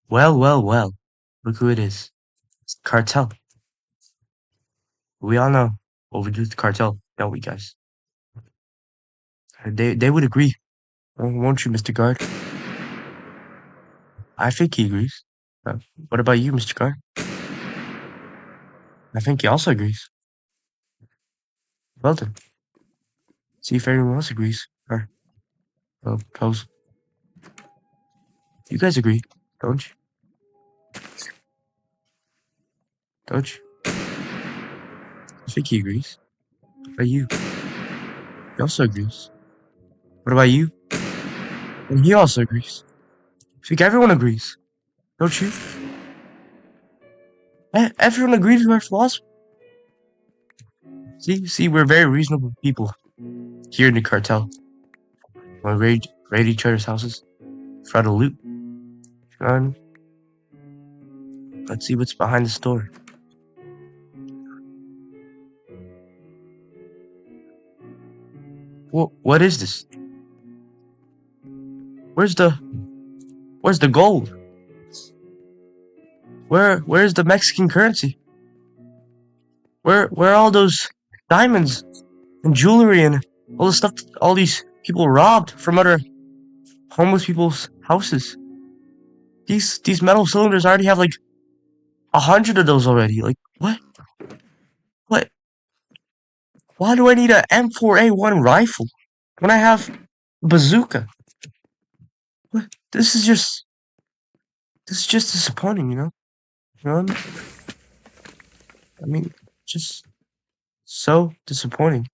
Well, well, well. Look who it is. It's Cartel. We all know what we do with the Cartel, don't we, guys? They would agree, won't you, Mr. Guard? I think he agrees. What about you, Mr. Guard? I think he also agrees. Well then, see if everyone else agrees. Or, well, pose. You guys agree, don't you? Don't you? I think he agrees. What about you? He also agrees. What about you? And he also agrees. I think everyone agrees, don't you? Everyone agrees with our philosophy. See, we're very reasonable people here in the Cartel. We raid each other's houses, try to loot. And let's see what's behind the store. What is this? Where's the gold? Where's the Mexican currency? Where are all those diamonds and jewelry and all the stuff that all these people robbed from other homeless people's houses? These metal cylinders already have like 100 of those already. Like what? What? Why do I need a M4A1 rifle when I have a bazooka? What? This is just disappointing, you know? You know what I mean? I mean, just so disappointing.